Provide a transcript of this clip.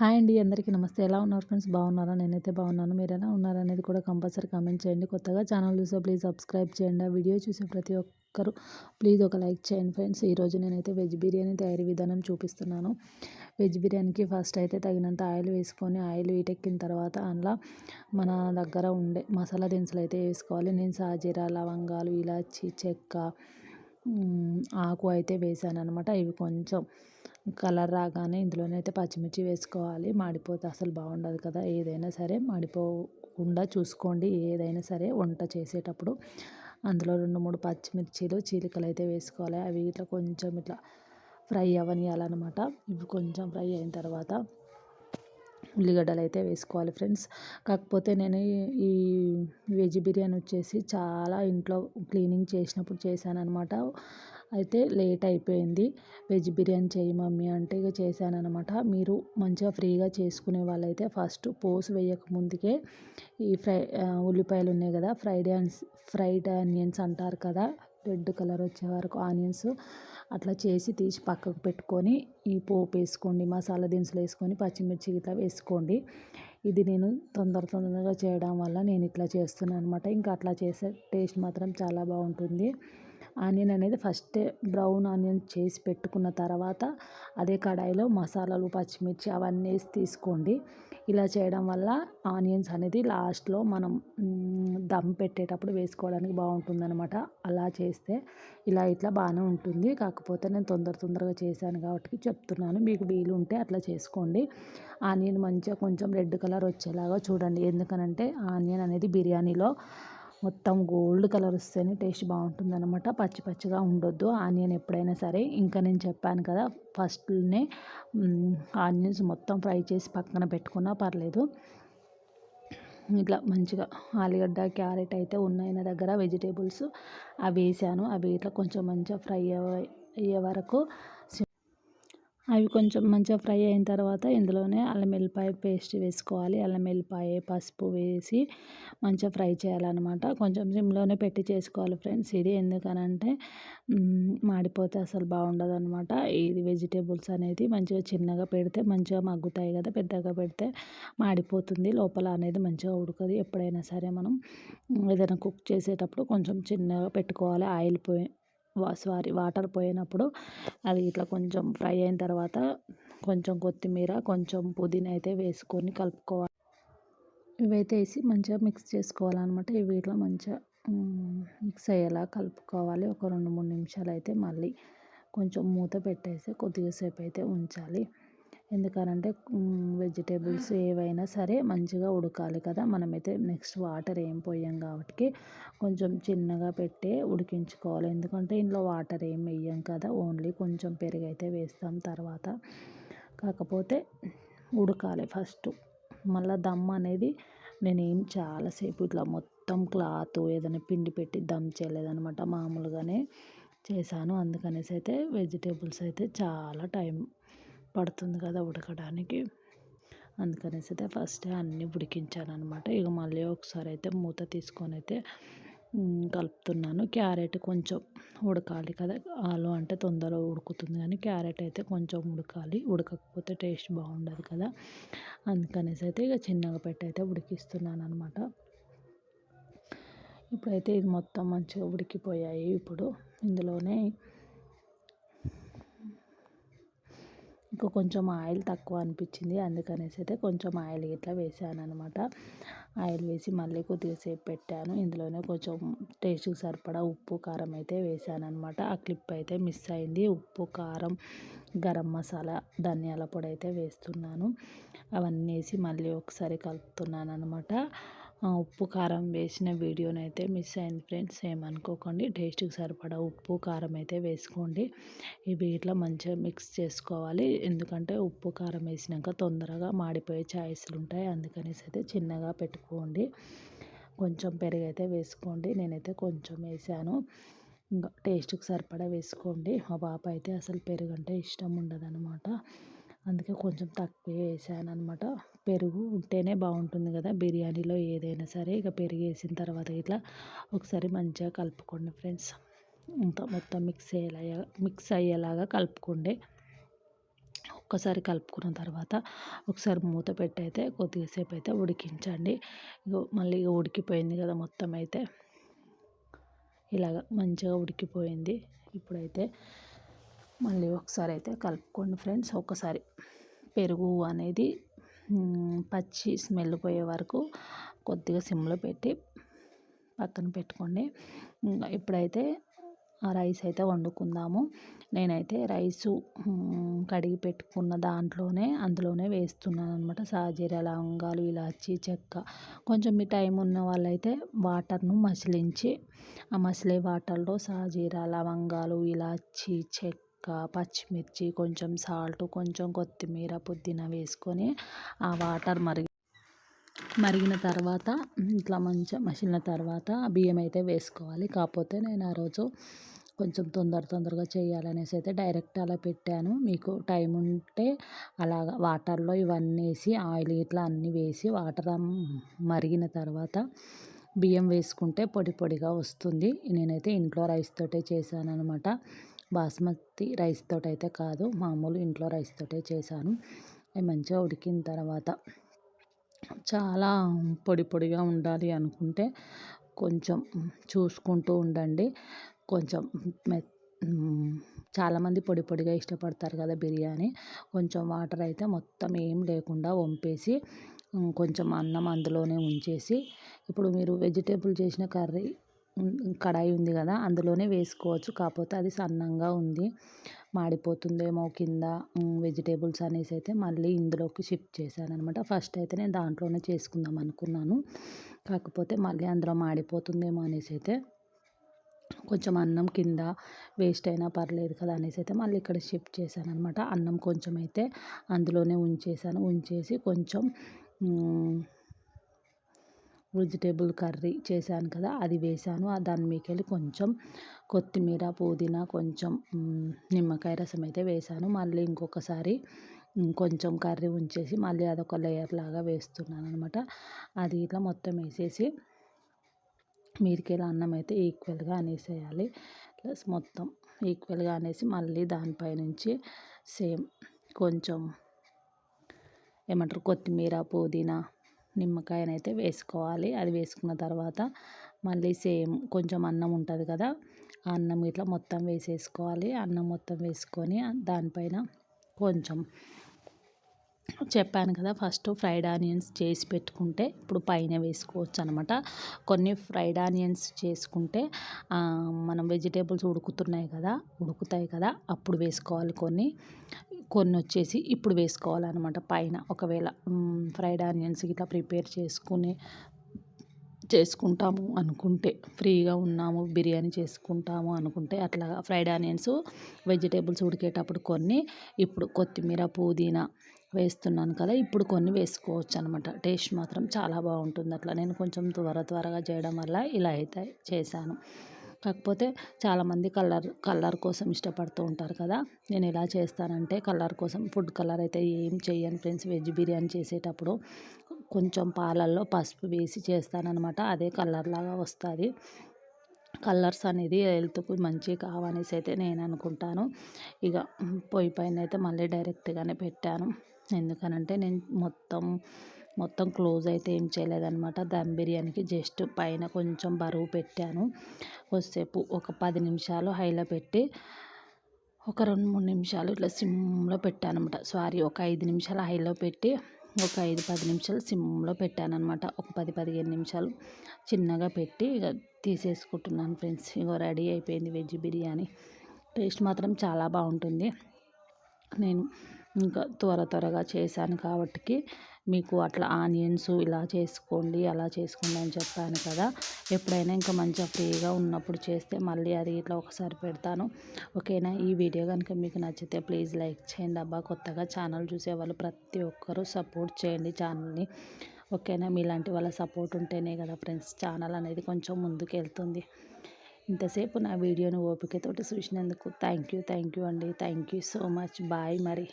Hi అండి. అందరికీ నమస్తే. ఎలా ఉన్నారు ఫ్రెండ్స్? బాగున్నారా? నేనైతే బాగున్నాను. మీరెలా ఉన్నారనేది కూడా కంపల్సరీ కామెంట్ చేయండి. కొత్తగా ఛానల్ చూస్తే ప్లీజ్ సబ్స్క్రైబ్ చేయండి. ఆ వీడియో చూసే ప్రతి ఒక్కరు ప్లీజ్ ఒక లైక్ చేయండి ఫ్రెండ్స్. ఈరోజు నేనైతే వెజ్ బిర్యానీ తయారీ విధానం చూపిస్తున్నాను. వెజ్ బిర్యానీకి ఫస్ట్ అయితే తగినంత ఆయిల్ వేసుకొని ఆయిల్ వీటెక్కిన తర్వాత అందులో మన దగ్గర ఉండే మసాలా దినుసులు అయితే వేసుకోవాలి. నేను సాజీరా, లవంగాలు, ఇలాచి, చెక్క, ఆకు అయితే వేసాను అనమాట. ఇవి కొంచెం కలర్ రాగానే ఇందులోనైతే పచ్చిమిర్చి వేసుకోవాలి. మాడిపోతే అసలు బాగుండదు కదా. ఏదైనా సరే మాడిపోకుండా చూసుకోండి. ఏదైనా సరే వంట చేసేటప్పుడు అందులో 2-3 పచ్చిమిర్చీలు చీలికలు అయితే వేసుకోవాలి. అవి ఇట్లా కొంచెం ఇట్లా ఫ్రై అవ్వనియాలన్నమాట. ఇవి కొంచెం ఫ్రై అయిన తర్వాత ఉల్లిగడ్డలు అయితే వేసుకోవాలి ఫ్రెండ్స్. కాకపోతే నేను ఈ వెజ్ బిర్యానీ వచ్చేసి చాలా ఇంట్లో క్లీనింగ్ చేసినప్పుడు చేశానన్నమాట. అయితే లేట్ అయిపోయింది. వెజ్ బిర్యానీ చేయి మమ్మీ అంటే ఇక చేశానన్నమాట. మీరు మంచిగా ఫ్రీగా చేసుకునే వాళ్ళైతే ఫస్ట్ పోసు వేయక ముందుకే ఈ ఉల్లిపాయలు ఉన్నాయి కదా, ఫ్రైడ్ ఆనియన్స్ అంటారు కదా, రెడ్ కలర్ వచ్చే వరకు ఆనియన్స్ అట్లా చేసి తీసి పక్కకు పెట్టుకొని ఈ పోపు వేసుకోండి. మసాలా దినుసులు వేసుకొని పచ్చిమిర్చి ఇట్లా వేసుకోండి. ఇది నేను తొందరగా చేయడం వల్ల నేను ఇట్లా చేస్తున్నాను అనమాట. ఇంకా అట్లా చేసే టేస్ట్ మాత్రం చాలా బాగుంటుంది. ఆనియన్ అనేది ఫస్టే బ్రౌన్ ఆనియన్ చేసి పెట్టుకున్న తర్వాత అదే కడాయిలో మసాలాలు, పచ్చిమిర్చి అవన్నీ వేసి తీసుకోండి. ఇలా చేయడం వల్ల ఆనియన్స్ అనేది లాస్ట్లో మనం దమ్ పెట్టేటప్పుడు వేసుకోవడానికి బాగుంటుందన్నమాట. అలా చేస్తే ఇట్లా బాగానే ఉంటుంది. కాకపోతే నేను తొందరగా చేశాను కాబట్టి చెప్తున్నాను. మీకు వీలు ఉంటే అట్లా చేసుకోండి. ఆనియన్ మంచిగా కొంచెం రెడ్ కలర్ వచ్చేలాగా చూడండి. ఎందుకనంటే ఆనియన్ అనేది బిర్యానీలో మొత్తం గోల్డ్ కలర్ వస్తేనే టేస్ట్ బాగుంటుందన్నమాట. పచ్చిగా ఉండొద్దు ఆనియన్ ఎప్పుడైనా సరే. ఇంకా నేను చెప్పాను కదా, ఫస్ట్లోనే ఆనియన్స్ మొత్తం ఫ్రై చేసి పక్కన పెట్టుకున్నా పర్లేదు. ఇట్లా మంచిగా ఆలుగడ్డ, క్యారెట్ అయితే ఉన్నాయి నా దగ్గర వెజిటేబుల్స్. అవి వేసాను. అవి ఇట్లా కొంచెం మంచిగా ఫ్రై అయ్యే వరకు అవి కొంచెం మంచిగా ఫ్రై అయిన తర్వాత ఇందులోనే అల్లం వెల్లిపాయ పేస్ట్ వేసుకోవాలి. అల్లం వెల్లిపాయ, పసుపు వేసి మంచిగా ఫ్రై చేయాలన్నమాట. కొంచెం సిమ్లోనే పెట్టి చేసుకోవాలి ఫ్రెండ్స్. ఇది ఎందుకనంటే మాడిపోతే అసలు బాగుండదు అనమాట. ఇది వెజిటేబుల్స్ అనేది మంచిగా చిన్నగా పెడితే మంచిగా మగ్గుతాయి కదా, పెద్దగా పెడితే మాడిపోతుంది, లోపల అనేది మంచిగా ఉడకదు. ఎప్పుడైనా సరే మనం ఏదైనా కుక్ చేసేటప్పుడు కొంచెం చిన్నగా పెట్టుకోవాలి. వాటర్ పోయినప్పుడు అది ఇట్లా కొంచెం ఫ్రై అయిన తర్వాత కొంచెం కొత్తిమీర, కొంచెం పుదీనా అయితే వేసుకొని కలుపుకోవాలి. ఇవైతే వేసి మంచిగా మిక్స్ చేసుకోవాలన్నమాట. ఇవి ఇట్లా మంచిగా మిక్స్ అయ్యేలా కలుపుకోవాలి. ఒక 2-3 నిమిషాలు అయితే మళ్ళీ కొంచెం మూత పెట్టేసి కొద్దిగా సేపు అయితే ఉంచాలి. ఎందుకనంటే వెజిటేబుల్స్ ఏవైనా సరే మంచిగా ఉడకాలి కదా. మనమైతే నెక్స్ట్ వాటర్ ఏం పోయాం కాబట్టి కొంచెం చిన్నగా పెట్టే ఉడికించుకోవాలి. ఎందుకంటే ఇందులో వాటర్ ఏం వేయం కదా, ఓన్లీ కొంచెం పెరుగు అయితే వేస్తాం తర్వాత. కాకపోతే ఉడకాలి ఫస్ట్. మళ్ళీ దమ్ అనేది నేనేం చాలాసేపు ఇట్లా మొత్తం క్లాత్ ఏదైనా పిండి పెట్టి దమ్ చేయలేదనమాట. మామూలుగానే చేశాను. అందుకనేసి అయితే వెజిటేబుల్స్ అయితే చాలా టైం పడుతుంది కదా ఉడకడానికి. అందుకనేసి అయితే ఫస్టే అన్నీ ఉడికించాను అనమాట. ఇక మళ్ళీ ఒకసారి అయితే మూత తీసుకొని అయితే కలుపుతున్నాను. క్యారెట్ కొంచెం ఉడకాలి కదా. ఆలు అంటే తొందరగా ఉడుకుతుంది కానీ క్యారెట్ అయితే కొంచెం ఉడకాలి. ఉడకకపోతే టేస్ట్ బాగుండదు కదా. అందుకనేసి అయితే ఇక చిన్నగా పెట్టి అయితే ఉడికిస్తున్నాను అనమాట. ఇప్పుడైతే ఇది మొత్తం మంచిగా ఉడికిపోయాయి. ఇప్పుడు ఇందులోనే ఇంకా కొంచెం ఆయిల్ తక్కువ అనిపించింది. అందుకనేసి అయితే కొంచెం ఆయిల్ ఇట్లా వేసాను అనమాట. ఆయిల్ వేసి మళ్ళీ కొద్దిగా సేపు పెట్టాను. ఇందులోనే కొంచెం టేస్ట్కి సరిపడా ఉప్పు, కారం అయితే వేసాను అనమాట. ఆ క్లిప్ అయితే మిస్ అయింది. ఉప్పు, కారం, గరం మసాలా, ధనియాల పొడి అయితే వేస్తున్నాను. అవన్నీ వేసి మళ్ళీ ఒకసారి కలుపుతున్నాను అనమాట. ఉప్పు, కారం వేసిన వీడియోనైతే మిస్ అయింది ఫ్రెండ్స్, ఏమనుకోకండి. టేస్ట్కి సరిపడా ఉప్పు, కారం అయితే వేసుకోండి. ఇవి ఇట్లా మంచిగా మిక్స్ చేసుకోవాలి. ఎందుకంటే ఉప్పు, కారం వేసినాక తొందరగా మాడిపోయే ఛాయిస్లు ఉంటాయి. అందుకనేసి అయితే చిన్నగా పెట్టుకోండి. కొంచెం పెరుగు అయితే వేసుకోండి. నేనైతే కొంచెం వేసాను. ఇంకా టేస్ట్కి సరిపడా వేసుకోండి. మా పాప అయితే అసలు పెరుగు అంటే ఇష్టం ఉండదన్నమాట. అందుకే కొంచెం తక్కువే వేసాను అనమాట. పెరుగు ఉంటేనే బాగుంటుంది కదా బిర్యానీలో ఏదైనా సరే. ఇక పెరుగు వేసిన తర్వాత ఇట్లా ఒకసారి మంచిగా కలుపుకోండి ఫ్రెండ్స్. ఇంకా మొత్తం మిక్స్ అయ్యేలాగా కలుపుకోండి. ఒక్కసారి కలుపుకున్న తర్వాత ఒకసారి మూత పెట్టి అయితే కొద్దిగా సేపు అయితే ఉడికించండి. మళ్ళీ ఉడికిపోయింది కదా మొత్తం అయితే ఇలాగ మంచిగా ఉడికిపోయింది. ఇప్పుడైతే మళ్ళీ ఒకసారి అయితే కలుపుకోండి ఫ్రెండ్స్. ఒకసారి పెరుగు అనేది పచ్చి స్మెల్ పోయే వరకు కొద్దిగా సిమ్లో పెట్టి పక్కన పెట్టుకోండి. ఇప్పుడైతే ఆ రైస్ అయితే వండుకుందాము. నేనైతే రైసు కడిగి పెట్టుకున్న అందులోనే వేస్తున్నాను అనమాట. సాజీర, లవంగాలు, ఇలాచి, చెక్క. కొంచెం మీ టైం ఉన్న వాళ్ళైతే వాటర్ను మసిలించి ఆ మసిలే వాటర్లో సాజీర, లవంగాలు, ఇలాచి, చెక్క, పచ్చిమిర్చి, కొంచెం సాల్ట్, కొంచెం కొత్తిమీర, పుదీనా వేసుకొని ఆ వాటర్ మరిగిన తర్వాత ఇట్లా మంచిగా మసిలిన తర్వాత బియ్యం అయితే వేసుకోవాలి. కాకపోతే నేను ఆ రోజు కొంచెం తొందరగా చేయాలనేసి అయితే డైరెక్ట్ అలా పెట్టాను. మీకు టైం ఉంటే అలాగా వాటర్లో ఇవన్నీ వేసి ఆయిల్ ఇట్లా అన్నీ వేసి వాటర్ మరిగిన తర్వాత బియ్యం వేసుకుంటే పొడిగా వస్తుంది. నేనైతే ఇంట్లో రైస్ తోటే చేశాను అనమాట. బాస్మతి రైస్ తోటి అయితే కాదు, మామూలు ఇంట్లో రైస్ తోటే చేశాను. అవి మంచిగా ఉడికిన తర్వాత చాలా పొడిగా ఉండాలి అనుకుంటే కొంచెం చూసుకుంటూ ఉండండి. కొంచెం చాలామంది పొడిగా ఇష్టపడతారు కదా బిర్యానీ. కొంచెం వాటర్ అయితే మొత్తం ఏం లేకుండా వంపేసి కొంచెం అన్నం అందులోనే ఉంచేసి ఇప్పుడు మీరు వెజిటేబుల్ చేసిన కడాయి ఉంది కదా అందులోనే వేసుకోవచ్చు. కాకపోతే అది సన్నంగా ఉంది, మాడిపోతుందేమో కింద వెజిటేబుల్స్ అనేసి అయితే మళ్ళీ ఇందులోకి షిఫ్ట్ చేశాను అనమాట. ఫస్ట్ అయితే నేను దాంట్లోనే చేసుకుందాం అనుకున్నాను. కాకపోతే మళ్ళీ అందులో మాడిపోతుందేమో అనేసి అయితే కొంచెం అన్నం కింద వేస్ట్ అయినా పర్లేదు కదా అనేసి అయితే మళ్ళీ ఇక్కడ షిఫ్ట్ చేశాను అనమాట. అన్నం కొంచెం అయితే అందులోనే ఉంచేసి కొంచెం వెజిటేబుల్ కర్రీ చేశాను కదా అది వేసాను. దాని మీకెళ్ళి కొంచెం కొత్తిమీర, పుదీనా, కొంచెం నిమ్మకాయ రసం అయితే వేసాను. మళ్ళీ ఇంకొకసారి కొంచెం కర్రీ ఉంచేసి మళ్ళీ అదొక లేయర్ లాగా వేస్తున్నాను అనమాట. అది ఇట్లా మొత్తం వేసేసి మీరికెళ్ళి అన్నం అయితే ఈక్వల్గా అనేసేయాలి. ప్లస్ మొత్తం ఈక్వల్గా అనేసి మళ్ళీ దానిపై నుంచి సేమ్ కొంచెం కొత్తిమీర, పుదీనా, నిమ్మకాయనైతే వేసుకోవాలి. అది వేసుకున్న తర్వాత మళ్ళీ సేమ్ కొంచెం అన్నం ఉంటుంది కదా, ఆ అన్నం ఇట్లా మొత్తం వేసేసుకోవాలి. అన్నం మొత్తం వేసుకొని దానిపైన కొంచెం చెప్పాను కదా ఫస్ట్ ఫ్రైడ్ ఆనియన్స్ చేసి పెట్టుకుంటే ఇప్పుడు పైన వేసుకోవచ్చు అనమాట. కొన్ని ఫ్రైడ్ ఆనియన్స్ చేసుకుంటే మనం వెజిటేబుల్స్ ఉడుకుతాయి కదా అప్పుడు వేసుకోవాలి. కొన్ని వచ్చేసి ఇప్పుడు వేసుకోవాలన్నమాట పైన. ఒకవేళ ఫ్రైడ్ ఆనియన్స్ ఇట్లా ప్రిపేర్ చేసుకుంటాము అనుకుంటే, ఫ్రీగా ఉన్నాము బిర్యానీ చేసుకుంటాము అనుకుంటే అట్లా ఫ్రైడ్ ఆనియన్స్ వెజిటేబుల్స్ ఉడికేటప్పుడు కొన్ని, ఇప్పుడు కొత్తిమీర, పుదీనా వేస్తున్నాను కదా ఇప్పుడు కొన్ని వేసుకోవచ్చు అనమాట. టేస్ట్ మాత్రం చాలా బాగుంటుంది అట్లా. నేను కొంచెం త్వరగా చేయడం వల్ల ఇలా అయితే చేశాను. కాకపోతే చాలామంది కలర్ కోసం ఇష్టపడుతూ ఉంటారు కదా. నేను ఎలా చేస్తానంటే కలర్ కోసం ఫుడ్ కలర్ అయితే ఏం చెయ్యను ఫ్రెండ్స్. వెజ్ బిర్యానీ చేసేటప్పుడు కొంచెం పాలల్లో పసుపు వేసి చేస్తానన్నమాట. అదే కలర్ లాగా వస్తుంది. కలర్స్ అనేది హెల్త్కు మంచివి కావనేసి అయితే నేను అనుకుంటాను. ఇక పొయ్యి పైన అయితే మళ్ళీ డైరెక్ట్గానే పెట్టాను. ఎందుకనంటే నేను మొత్తం క్లోజ్ అయితే ఏం చేయలేదన్నమాట. దమ్ బిర్యానీకి జస్ట్ పైన కొంచెం బరువు పెట్టాను. కొద్దిసేపు ఒక 10 నిమిషాలు హైలో పెట్టి ఒక 2-3 నిమిషాలు ఇట్లా సిమ్లో పెట్టాను అనమాట. ఒక 5 నిమిషాలు హైలో పెట్టి ఒక 5-10 నిమిషాలు సిమ్లో పెట్టాను అనమాట. ఒక 10-15 నిమిషాలు చిన్నగా పెట్టి ఇక తీసేసుకుంటున్నాను ఫ్రెండ్స్. ఇగో రెడీ అయిపోయింది వెజ్ బిర్యానీ. టేస్ట్ మాత్రం చాలా బాగుంటుంది. నేను ఇంకా త్వరగా చేశాను కాబట్టి మీకు అట్లా ఆనియన్స్ ఇలా చేసుకోండి, అలా చేసుకోండి అని చెప్పాను కదా. ఎప్పుడైనా ఇంకా మంచిగా ఫ్రీగా ఉన్నప్పుడు చేస్తే మళ్ళీ అది ఇట్లా ఒకసారి పెడతాను. ఓకేనా. ఈ వీడియో కనుక మీకు నచ్చితే ప్లీజ్ లైక్ చేయండి అబ్బా. కొత్తగా ఛానల్ చూసేవాళ్ళు ప్రతి ఒక్కరూ సపోర్ట్ చేయండి ఛానల్ని. ఓకేనా. మీలాంటి వాళ్ళ సపోర్ట్ ఉంటేనే కదా ఫ్రెండ్స్ ఛానల్ అనేది కొంచెం ముందుకు వెళ్తుంది. ఇంతసేపు నా వీడియోని ఓపికతోటి చూసినందుకు థ్యాంక్ యూ అండి. Thank you so much. Bye మరి.